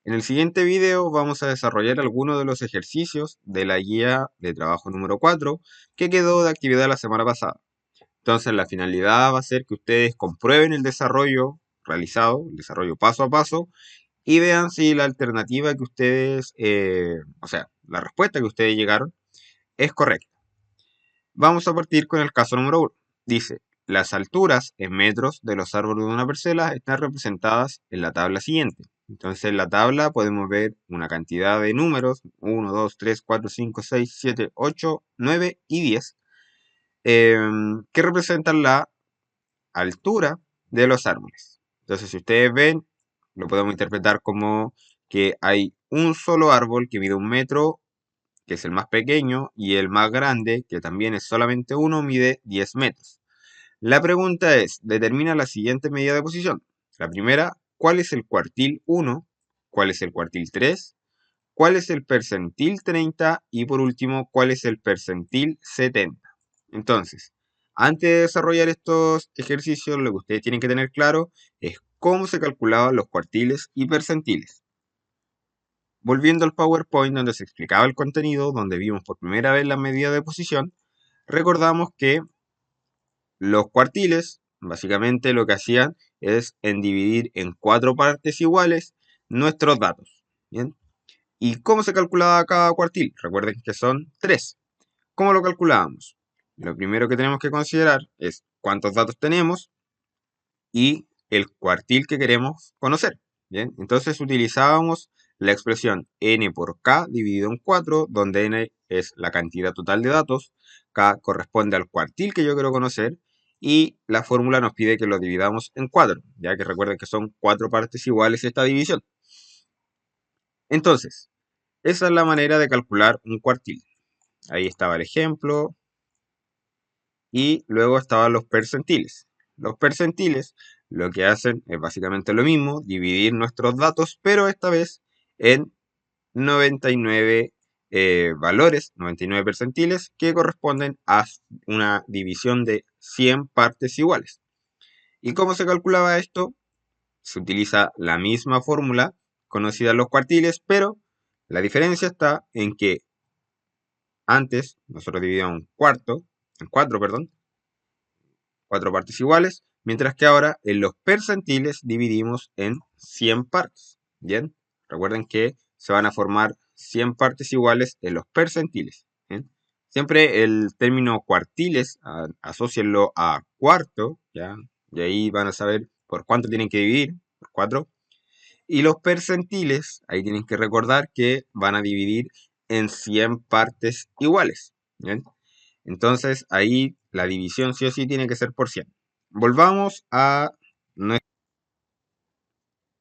En el siguiente video vamos a desarrollar algunos de los ejercicios de la guía de trabajo número 4 que quedó de actividad la semana pasada. Entonces la finalidad va a ser que ustedes comprueben el desarrollo realizado, el desarrollo paso a paso, y vean si la alternativa que ustedes, la respuesta que ustedes llegaron es correcta. Vamos a partir con el caso número 1. Dice, las alturas en metros de los árboles de una parcela están representadas en la tabla siguiente. Entonces en la tabla podemos ver una cantidad de números, 1, 2, 3, 4, 5, 6, 7, 8, 9 y 10, que representan la altura de los árboles. Entonces si ustedes ven, lo podemos interpretar como que hay un solo árbol que mide 1 metro, que es el más pequeño, y el más grande, que también es solamente uno, mide 10 metros. La pregunta es, determina la siguiente medida de posición. La primera, ¿cuál es el cuartil 1? ¿Cuál es el cuartil 3? ¿Cuál es el percentil 30? Y por último, ¿cuál es el percentil 70? Entonces, antes de desarrollar estos ejercicios, lo que ustedes tienen que tener claro es cómo se calculaban los cuartiles y percentiles. Volviendo al PowerPoint donde se explicaba el contenido, donde vimos por primera vez la medida de posición, recordamos que los cuartiles, básicamente lo que hacían es dividir en 4 partes iguales nuestros datos. ¿Bien? ¿Y cómo se calculaba cada cuartil? Recuerden que son 3. ¿Cómo lo calculábamos? Lo primero que tenemos que considerar es cuántos datos tenemos y el cuartil que queremos conocer. ¿Bien? Entonces utilizábamos la expresión n por k dividido en 4, donde n es la cantidad total de datos, k corresponde al cuartil que yo quiero conocer, y la fórmula nos pide que lo dividamos en 4, ya que recuerden que son 4 partes iguales esta división. Entonces, esa es la manera de calcular un cuartil. Ahí estaba el ejemplo, y luego estaban los percentiles. Los percentiles lo que hacen es básicamente lo mismo, dividir nuestros datos, pero esta vez en 99 valores, 99 percentiles, que corresponden a una división de 100 partes iguales. ¿Y cómo se calculaba esto? Se utiliza la misma fórmula conocida en los cuartiles, pero la diferencia está en que antes nosotros dividíamos en 4, 4 partes iguales, mientras que ahora en los percentiles dividimos en 100 partes. Bien, recuerden que se van a formar 100 partes iguales en los percentiles. ¿Bien? Siempre el término cuartiles, asócienlo a cuarto, ¿ya? Y ahí van a saber por cuánto tienen que dividir, por 4. Y los percentiles, ahí tienen que recordar que van a dividir en 100 partes iguales. ¿Bien? Entonces ahí la división sí o sí tiene que ser por 100. Volvamos a...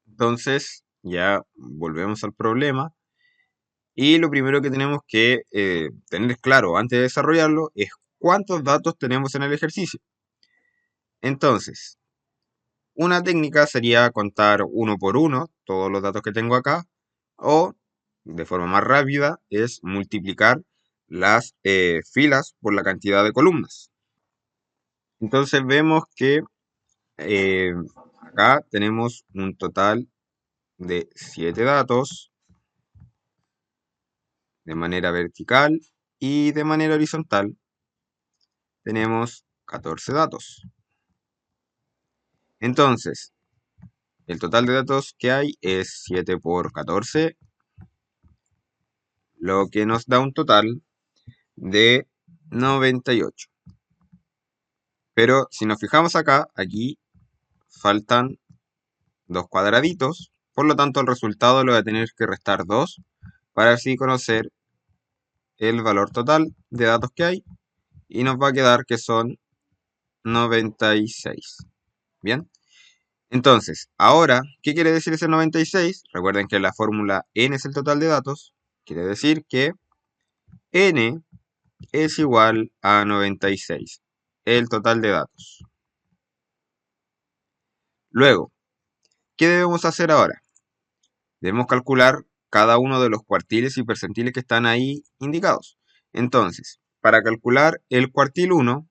Entonces ya volvemos al problema. Y lo primero que tenemos que tener claro antes de desarrollarlo es cuántos datos tenemos en el ejercicio. Entonces, una técnica sería contar uno por uno todos los datos que tengo acá, o de forma más rápida es multiplicar las filas por la cantidad de columnas. Entonces vemos que acá tenemos un total de 7 datos de manera vertical, y de manera horizontal tenemos 14 datos. Entonces, el total de datos que hay es 7 por 14, lo que nos da un total de 98. Pero si nos fijamos acá, aquí faltan 2 cuadraditos, por lo tanto el resultado lo voy a tener que restar 2 para así conocer el valor total de datos que hay, y nos va a quedar que son 96. Bien, entonces, ahora, ¿qué quiere decir ese 96? Recuerden que la fórmula n es el total de datos. Quiere decir que n es igual a 96, el total de datos. Luego, ¿qué debemos hacer ahora? Debemos calcular cada uno de los cuartiles y percentiles que están ahí indicados. Entonces, para calcular el cuartil 1,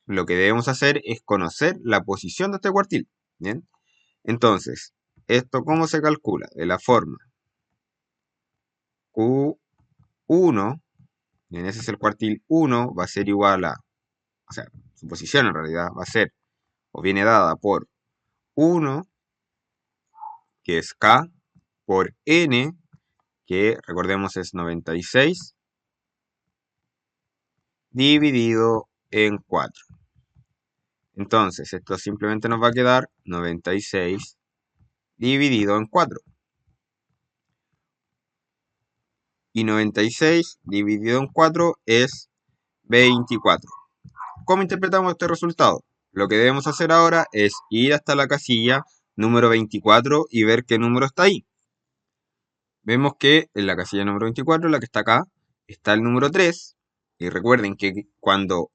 lo que debemos hacer es conocer la posición de este cuartil. ¿Bien? Entonces, ¿esto cómo se calcula? De la forma. Q1, en ese es el cuartil 1, va a ser igual a, o sea, su posición en realidad va a ser, o viene dada por 1, que es K, por N, que recordemos es 96, dividido en 4. Entonces, esto simplemente nos va a quedar 96 dividido en 4. Y 96 dividido en 4 es 24. ¿Cómo interpretamos este resultado? Lo que debemos hacer ahora es ir hasta la casilla número 24 y ver qué número está ahí. Vemos que en la casilla número 24, la que está acá, está el número 3. Y recuerden que cuando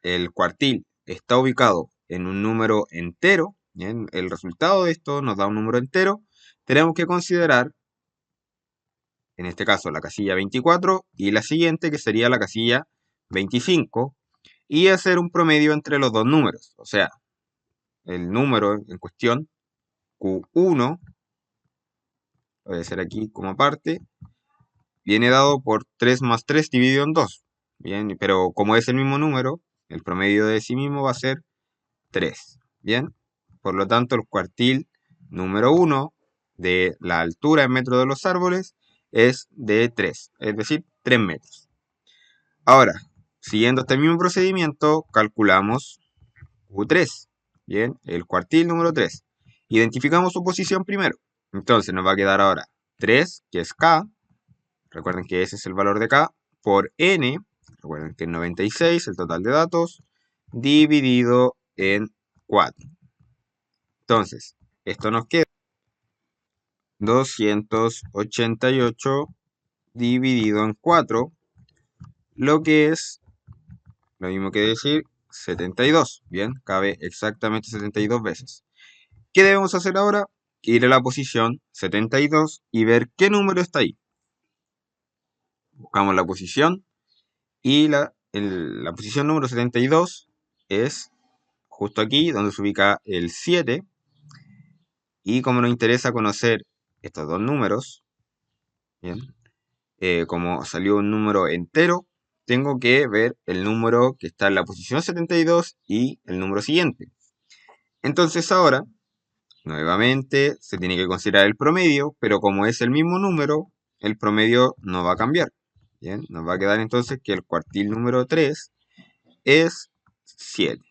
el cuartil está ubicado en un número entero, ¿bien? El resultado de esto nos da un número entero, tenemos que considerar, en este caso, la casilla 24 y la siguiente, que sería la casilla 25, y hacer un promedio entre los dos números. O sea, el número en cuestión, Q1, voy a hacer aquí como aparte, viene dado por 3 más 3 dividido en 2. Bien, pero como es el mismo número, el promedio de sí mismo va a ser 3. Bien, por lo tanto, el cuartil número 1 de la altura en metros de los árboles es de 3, es decir, 3 metros. Ahora, siguiendo este mismo procedimiento, calculamos Q3. Bien, el cuartil número 3. Identificamos su posición primero. Entonces nos va a quedar ahora 3, que es K. Recuerden que ese es el valor de K, por N. Recuerden que es 96, el total de datos, dividido en 4. Entonces, esto nos queda 288 dividido en 4, lo que es lo mismo que decir 72. Bien, cabe exactamente 72 veces. ¿Qué debemos hacer ahora? Ir a la posición 72 y ver qué número está ahí. Buscamos la posición y la posición número 72 es justo aquí donde se ubica el 7. Y como nos interesa conocer estos dos números, bien, como salió un número entero, tengo que ver el número que está en la posición 72 y el número siguiente. Entonces ahora, nuevamente, se tiene que considerar el promedio, pero como es el mismo número, el promedio no va a cambiar. Bien, nos va a quedar entonces que el cuartil número 3 es 7.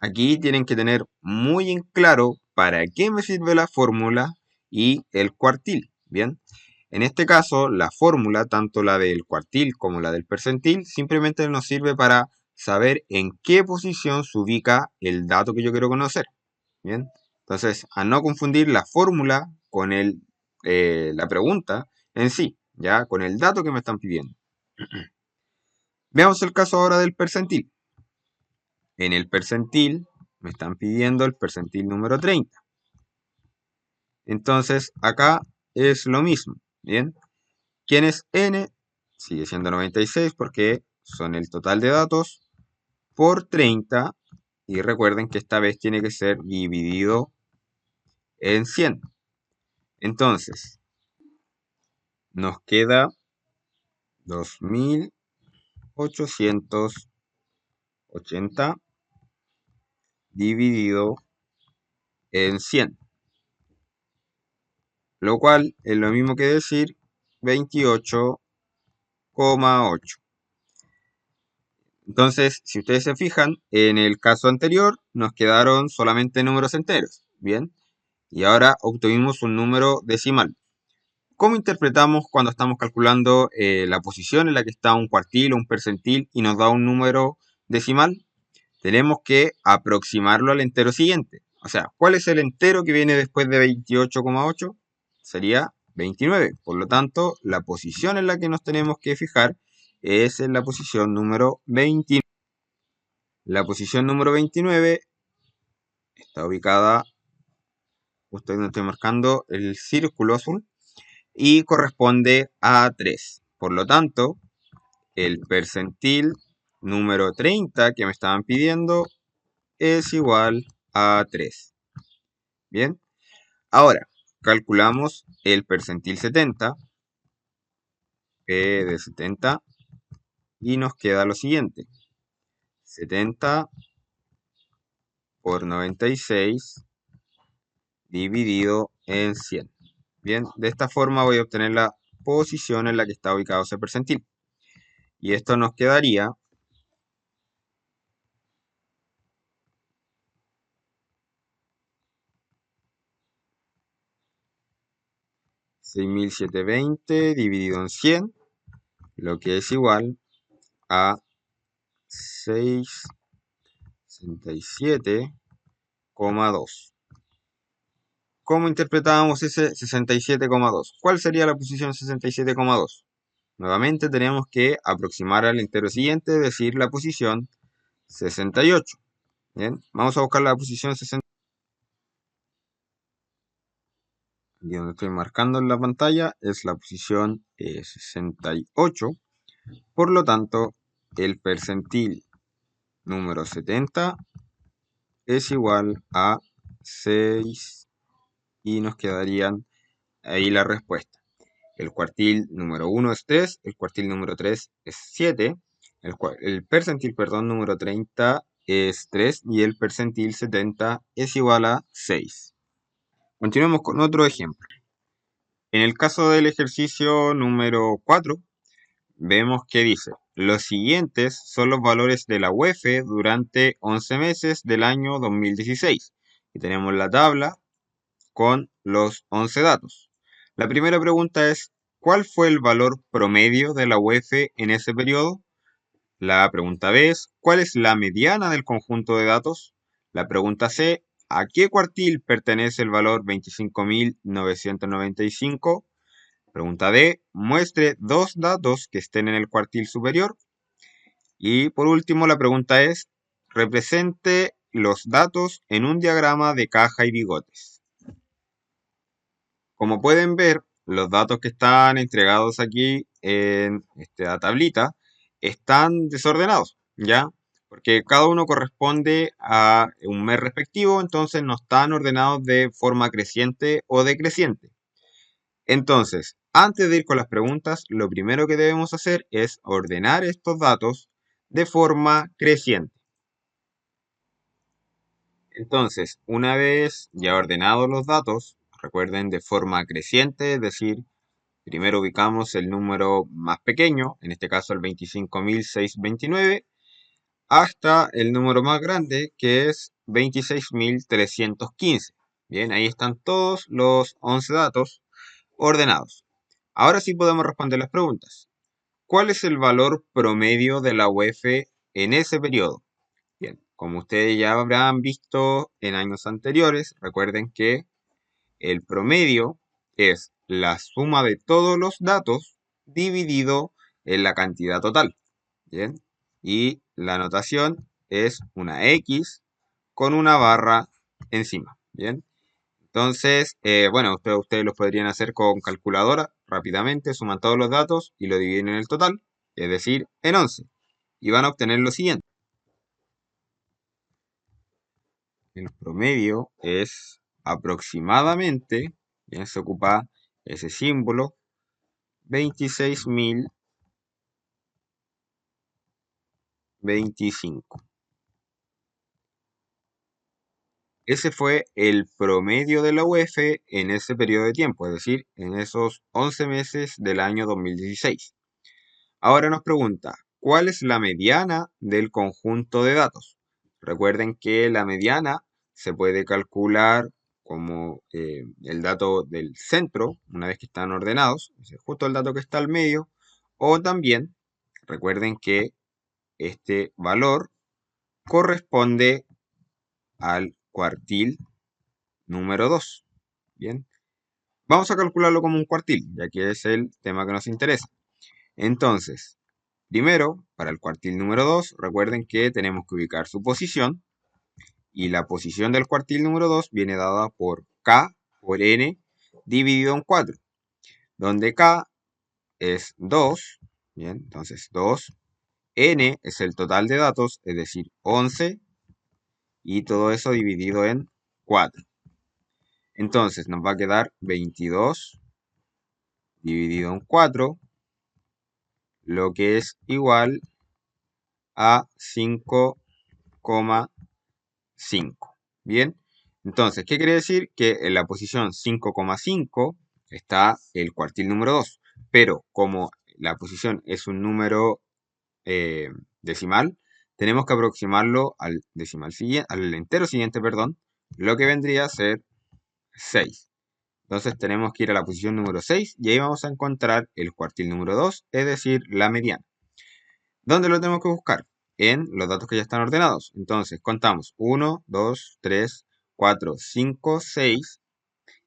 Aquí tienen que tener muy en claro para qué me sirve la fórmula y el cuartil. Bien, en este caso, la fórmula, tanto la del cuartil como la del percentil, simplemente nos sirve para saber en qué posición se ubica el dato que yo quiero conocer. Bien, entonces, a no confundir la fórmula con la pregunta en sí, ya con el dato que me están pidiendo. Veamos el caso ahora del percentil. En el percentil me están pidiendo el percentil número 30. Entonces, acá es lo mismo. Bien, ¿quién es n? Sigue siendo 96 porque son el total de datos por 30. Y recuerden que esta vez tiene que ser dividido en 100. Entonces, nos queda 2880 dividido en 100. Lo cual es lo mismo que decir 28,8. Entonces, si ustedes se fijan, en el caso anterior nos quedaron solamente números enteros. Bien, y ahora obtuvimos un número decimal. ¿Cómo interpretamos cuando estamos calculando la posición en la que está un cuartil o un percentil y nos da un número decimal? Tenemos que aproximarlo al entero siguiente. O sea, ¿cuál es el entero que viene después de 28,8? Sería 29. Por lo tanto, la posición en la que nos tenemos que fijar es en la posición número 29. La posición número 29 está ubicada justo donde estoy marcando el círculo azul y corresponde a 3. Por lo tanto, el percentil número 30 que me estaban pidiendo es igual a 3. Bien, ahora, calculamos el percentil 70, P de 70, y nos queda lo siguiente. 70 por 96 dividido en 100. Bien, de esta forma voy a obtener la posición en la que está ubicado ese percentil. Y esto nos quedaría 6.720 dividido en 100, lo que es igual a 667,2. ¿Cómo interpretábamos ese 67,2? ¿Cuál sería la posición 67,2? Nuevamente tenemos que aproximar al entero siguiente, es decir, la posición 68. Bien, vamos a buscar la posición 60. Y donde estoy marcando en la pantalla es la posición 68. Por lo tanto, el percentil número 70 es igual a 6 y nos quedarían ahí la respuesta. El cuartil número 1 es 3, el cuartil número 3 es 7, el percentil, perdón, número 30 es 3 y el percentil 70 es igual a 6. Continuemos con otro ejemplo. En el caso del ejercicio número 4, vemos que dice, los siguientes son los valores de la UEF durante 11 meses del año 2016. Y tenemos la tabla con los 11 datos. La primera pregunta es, ¿cuál fue el valor promedio de la UEF en ese periodo? La pregunta B es, ¿cuál es la mediana del conjunto de datos? La pregunta C, ¿a qué cuartil pertenece el valor 25.995? Pregunta D, muestre dos datos que estén en el cuartil superior. Y por último, la pregunta es, represente los datos en un diagrama de caja y bigotes. Como pueden ver, los datos que están entregados aquí en esta tablita están desordenados, ¿ya? Porque cada uno corresponde a un mes respectivo, entonces no están ordenados de forma creciente o decreciente. Entonces, antes de ir con las preguntas, lo primero que debemos hacer es ordenar estos datos de forma creciente. Entonces, una vez ya ordenados los datos, recuerden de forma creciente, es decir, primero ubicamos el número más pequeño, en este caso el 25.629, hasta el número más grande, que es 26.315. Bien, ahí están todos los 11 datos ordenados. Ahora sí podemos responder las preguntas. ¿Cuál es el valor promedio de la UEF en ese periodo? Bien, como ustedes ya habrán visto en años anteriores, recuerden que el promedio es la suma de todos los datos dividido en la cantidad total. Bien, y la notación es una X con una barra encima. Bien, entonces, bueno, ustedes lo podrían hacer con calculadora rápidamente, suman todos los datos y lo dividen en el total, es decir, en 11. Y van a obtener lo siguiente. El promedio es aproximadamente, bien, se ocupa ese símbolo, 26.025. Ese fue el promedio de la UEF en ese periodo de tiempo, es decir, en esos 11 meses del año 2016. Ahora nos pregunta, ¿cuál es la mediana del conjunto de datos? Recuerden que la mediana se puede calcular como el dato del centro, una vez que están ordenados, es justo el dato que está al medio, o también recuerden que este valor corresponde al cuartil número 2. Bien, vamos a calcularlo como un cuartil, ya que es el tema que nos interesa. Entonces, primero, para el cuartil número 2, recuerden que tenemos que ubicar su posición. Y la posición del cuartil número 2 viene dada por K por N dividido en 4. Donde K es 2. Bien, entonces 2. N es el total de datos, es decir, 11. Y todo eso dividido en 4. Entonces nos va a quedar 22 dividido en 4, lo que es igual a 5,5. Bien, entonces, ¿qué quiere decir? Que en la posición 5,5 está el cuartil número 2, pero como la posición es un número decimal, tenemos que aproximarlo al decimal siguiente, al entero siguiente, perdón, lo que vendría a ser 6. Entonces tenemos que ir a la posición número 6 y ahí vamos a encontrar el cuartil número 2, es decir, la mediana. ¿Dónde lo tenemos que buscar? En los datos que ya están ordenados. Entonces contamos 1, 2, 3, 4, 5, 6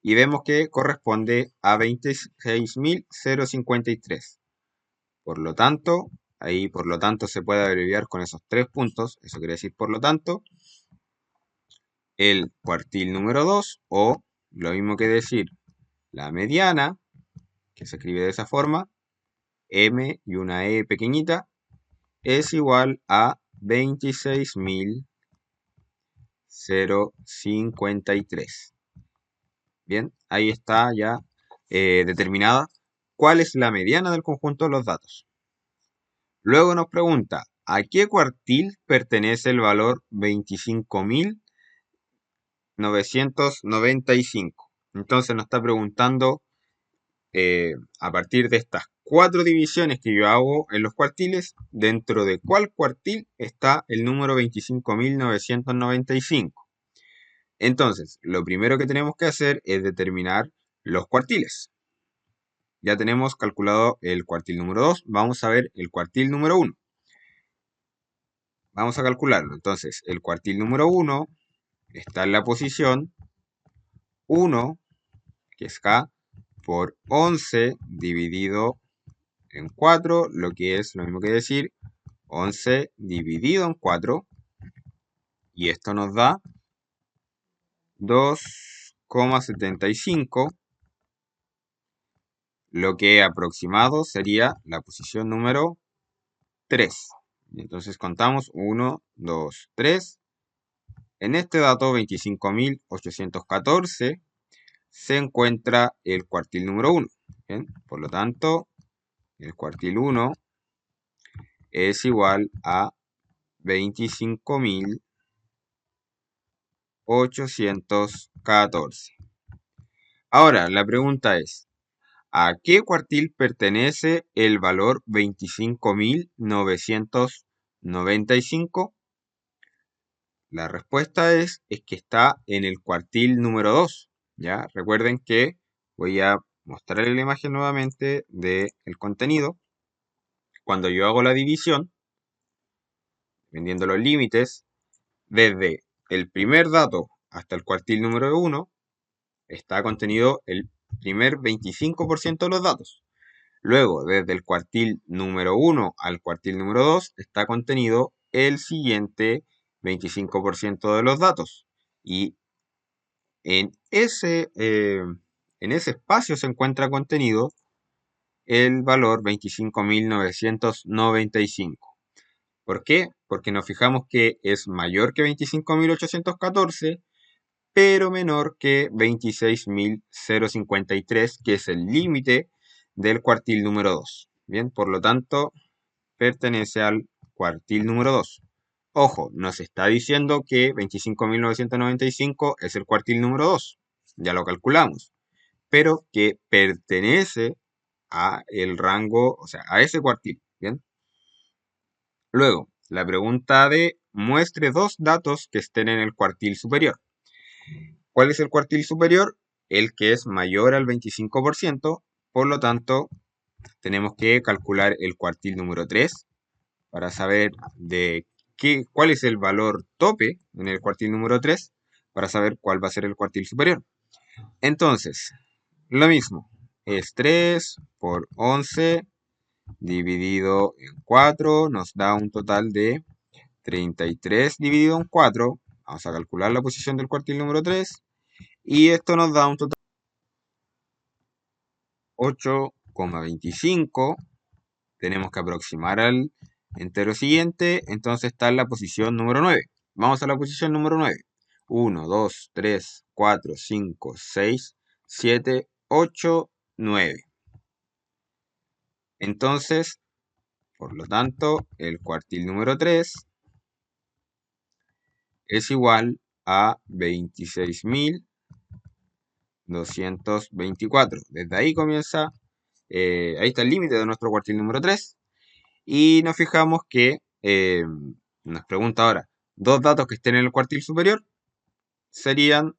y vemos que corresponde a 26.053. Por lo tanto, ahí por lo tanto se puede abreviar con esos 3 puntos. Eso quiere decir por lo tanto, el cuartil número 2 o lo mismo que decir la mediana, que se escribe de esa forma, m y una e pequeñita, es igual a 26.053. Bien, ahí está ya determinada cuál es la mediana del conjunto de los datos. Luego nos pregunta, ¿a qué cuartil pertenece el valor 25.995? Entonces nos está preguntando a partir de estas 4 divisiones que yo hago en los cuartiles, dentro de cuál cuartil está el número 25.995. Entonces, lo primero que tenemos que hacer es determinar los cuartiles. Ya tenemos calculado el cuartil número 2, vamos a ver el cuartil número 1. Vamos a calcularlo. Entonces, el cuartil número 1 está en la posición 1, que es K, por 11 dividido en 4, lo que es lo mismo que decir 11 dividido en 4. Y esto nos da 2,75, lo que aproximado sería la posición número 3. Entonces contamos 1, 2, 3. En este dato 25.814 se encuentra el cuartil número 1. ¿Bien? Por lo tanto, el cuartil 1 es igual a 25.814. Ahora, la pregunta es, ¿a qué cuartil pertenece el valor 25.995? La respuesta es que está en el cuartil número 2. ¿Ya? Recuerden que voy a mostrarles la imagen nuevamente del contenido. Cuando yo hago la división, vendiendo los límites, desde el primer dato hasta el cuartil número 1, está contenido el primer 25% de los datos. Luego, desde el cuartil número 1 al cuartil número 2, está contenido el siguiente 25% de los datos. Y en ese espacio se encuentra contenido el valor 25.995. ¿Por qué? Porque nos fijamos que es mayor que 25.814, pero menor que 26.053, que es el límite del cuartil número 2. Bien, por lo tanto, pertenece al cuartil número 2. Ojo, nos está diciendo que 25.995 es el cuartil número 2. Ya lo calculamos. Pero que pertenece a el rango, o sea, a ese cuartil. Bien. Luego, la pregunta de muestre 2 datos que estén en el cuartil superior. ¿Cuál es el cuartil superior? El que es mayor al 25%. Por lo tanto, tenemos que calcular el cuartil número 3 para saber cuál es el valor tope en el cuartil número 3 para saber cuál va a ser el cuartil superior. Entonces, lo mismo, es 3 por 11 dividido en 4 nos da un total de 33 dividido en 4. Vamos a calcular la posición del cuartil número 3 y esto nos da un total de 8,25. Tenemos que aproximar al entero siguiente, entonces está en la posición número 9. Vamos a la posición número 9. 1, 2, 3, 4, 5, 6, 7, 8, 9. Entonces, por lo tanto, el cuartil número 3 es igual a 26.224. Desde ahí comienza, ahí está el límite de nuestro cuartil número 3. Y nos fijamos que nos pregunta ahora, dos datos que estén en el cuartil superior serían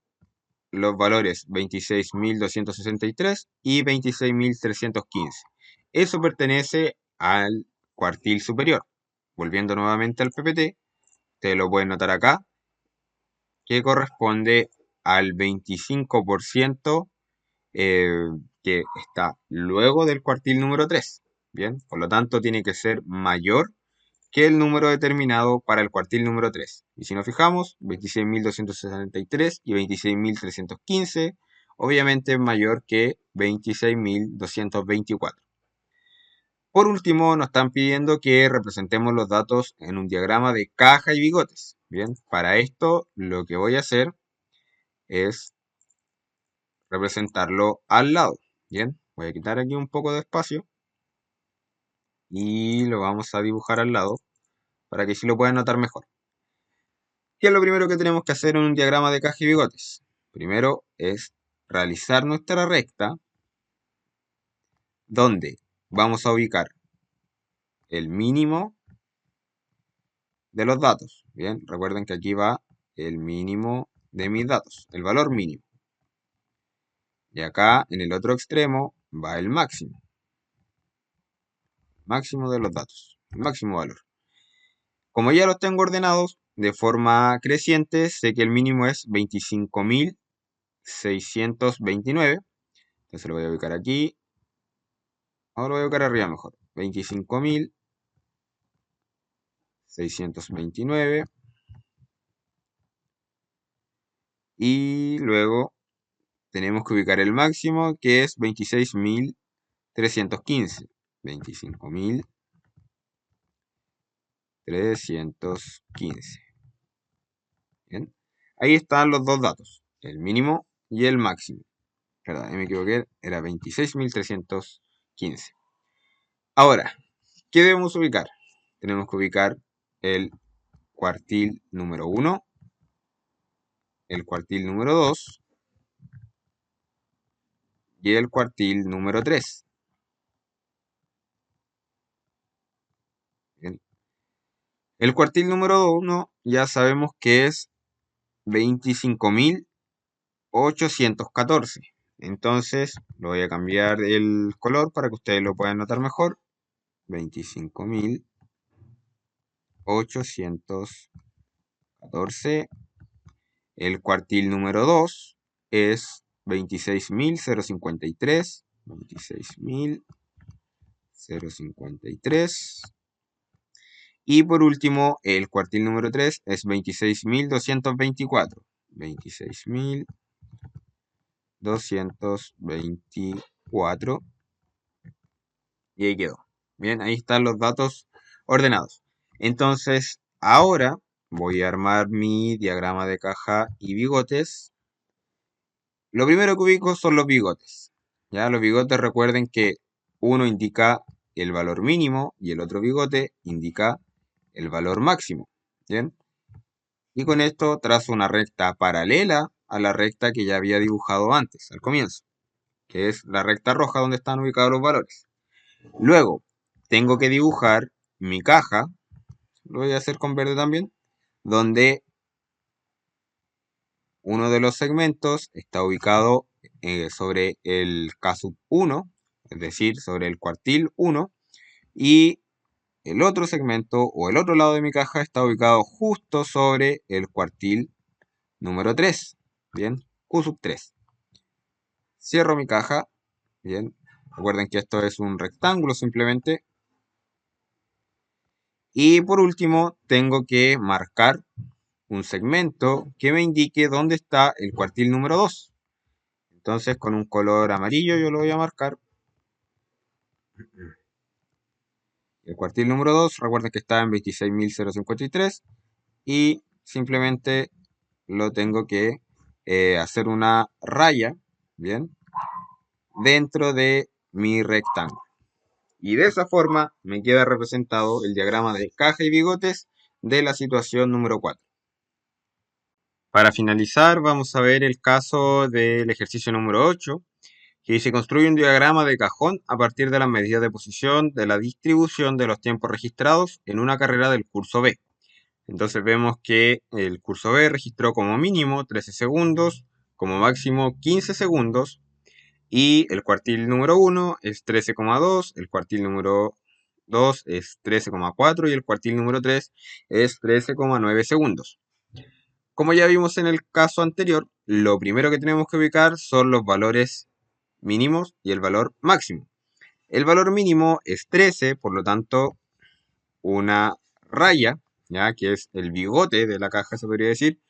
los valores 26.263 y 26.315. Eso pertenece al cuartil superior. Volviendo nuevamente al PPT, te lo pueden notar acá, que corresponde al 25% que está luego del cuartil número 3. Bien, por lo tanto tiene que ser mayor que el número determinado para el cuartil número 3. Y si nos fijamos, 26.263 y 26.315, obviamente mayor que 26.224. Por último, nos están pidiendo que representemos los datos en un diagrama de caja y bigotes. Bien, para esto lo que voy a hacer es representarlo al lado. Bien, voy a quitar aquí un poco de espacio y lo vamos a dibujar al lado para que así lo puedan notar mejor. ¿Qué es lo primero que tenemos que hacer en un diagrama de caja y bigotes? Primero es realizar nuestra recta donde vamos a ubicar el mínimo de los datos. Bien, recuerden que aquí va el mínimo de mis datos, el valor mínimo. Y acá en el otro extremo va el máximo. Máximo de los datos, el máximo valor. Como ya los tengo ordenados de forma creciente, sé que el mínimo es 25.629. Entonces lo voy a ubicar aquí. Ahora lo voy a ubicar arriba mejor. 25.629. Y luego tenemos que ubicar el máximo, que es 26.315. 25.315. Bien. Ahí están los dos datos, el mínimo y el máximo. Perdón, me equivoqué, era 26.315. Ahora, ¿qué debemos ubicar? Tenemos que ubicar el cuartil número 1, el cuartil número 2 y el cuartil número 3. Bien. El cuartil número 1 ya sabemos que es 25.814. Entonces, lo voy a cambiar el color para que ustedes lo puedan notar mejor. 25.814. El cuartil número 2 es 26.053. 26.053. Y por último, el cuartil número 3 es 26.224. 26.224. Y ahí quedó. Bien, ahí están los datos ordenados. Entonces, ahora voy a armar mi diagrama de caja y bigotes. Lo primero que ubico son los bigotes. Ya, los bigotes, recuerden que uno indica el valor mínimo y el otro bigote indica el valor máximo. Bien. Y con esto trazo una recta paralela a la recta que ya había dibujado antes, al comienzo, que es la recta roja donde están ubicados los valores. Luego, tengo que dibujar mi caja, lo voy a hacer con verde también, donde uno de los segmentos está ubicado sobre el CASUB 1, es decir, sobre el cuartil 1, y el otro segmento o el otro lado de mi caja está ubicado justo sobre el cuartil número 3. Bien, Q 3. Cierro mi caja. Bien, recuerden que esto es un rectángulo simplemente. Y por último, tengo que marcar un segmento que me indique dónde está el cuartil número 2. Entonces, con un color amarillo yo lo voy a marcar. El cuartil número 2, recuerden que está en 26.053 y simplemente lo tengo que hacer una raya, ¿bien? Dentro de mi rectángulo. Y de esa forma me queda representado el diagrama de caja y bigotes de la situación número 4. Para finalizar, vamos a ver el caso del ejercicio número 8, que se construye un diagrama de cajón a partir de las medidas de posición de la distribución de los tiempos registrados en una carrera del curso B. Entonces vemos que el curso B registró como mínimo 13 segundos, como máximo 15 segundos, y el cuartil número 1 es 13,2, el cuartil número 2 es 13,4 y el cuartil número 3 es 13,9 segundos. Como ya vimos en el caso anterior, lo primero que tenemos que ubicar son los valores mínimos y el valor máximo. El valor mínimo es 13, por lo tanto, una raya, ya que es el bigote de la caja, se podría decir,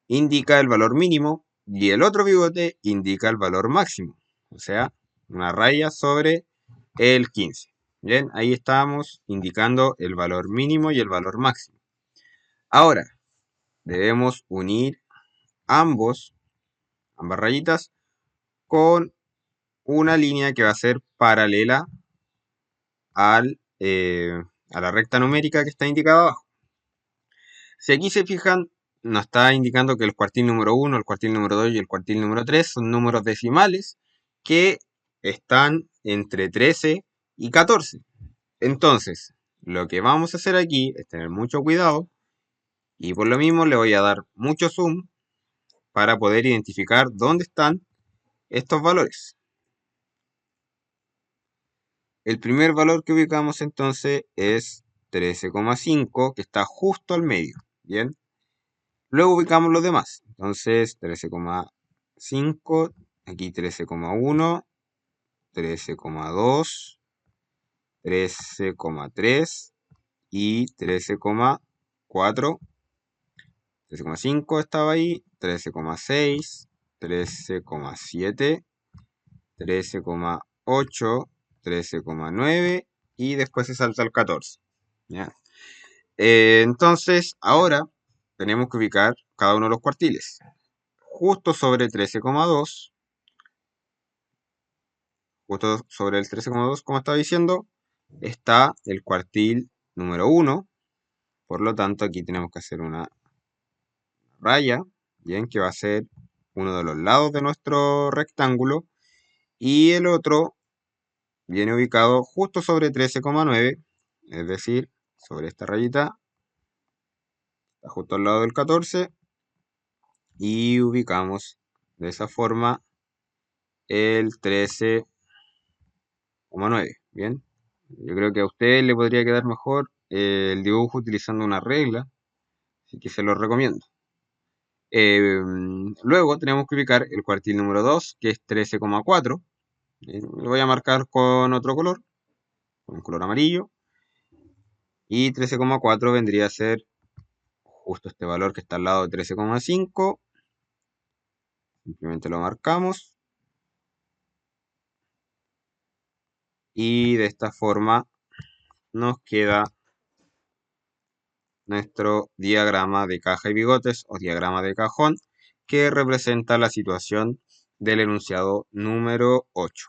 indica el valor mínimo y el otro bigote indica el valor máximo. O sea, una raya sobre el 15. Bien, ahí estamos indicando el valor mínimo y el valor máximo. Ahora, debemos unir ambas rayitas con una línea que va a ser paralela a la recta numérica que está indicada abajo. Si aquí se fijan, nos está indicando que el cuartil número 1, el cuartil número 2 y el cuartil número 3 son números decimales que están entre 13 y 14. Entonces, lo que vamos a hacer aquí es tener mucho cuidado y por lo mismo le voy a dar mucho zoom para poder identificar dónde están estos valores. El primer valor que ubicamos entonces es 13,5, que está justo al medio, ¿bien? Luego ubicamos los demás. Entonces, 13,5, aquí 13,1, 13,2, 13,3 y 13,4. 13,5 estaba ahí, 13,6, 13,7, 13,8, 13,9 y después se salta al 14. ¿Ya? Entonces, ahora tenemos que ubicar cada uno de los cuartiles. Justo sobre 13,2, justo sobre el 13,2, como estaba diciendo, está el cuartil número 1. Por lo tanto, aquí tenemos que hacer una raya, bien, que va a ser uno de los lados de nuestro rectángulo. Y el otro viene ubicado justo sobre 13,9, es decir, sobre esta rayita, está justo al lado del 14. Y ubicamos de esa forma el 13,9. Bien, yo creo que a usted le podría quedar mejor el dibujo utilizando una regla, así que se lo recomiendo. Luego tenemos que ubicar el cuartil número 2, que es 13,4. Lo voy a marcar con otro color, con un color amarillo. Y 13,4 vendría a ser justo este valor que está al lado de 13,5. Simplemente lo marcamos. Y de esta forma nos queda nuestro diagrama de caja y bigotes o diagrama de cajón que representa la situación del enunciado número 8.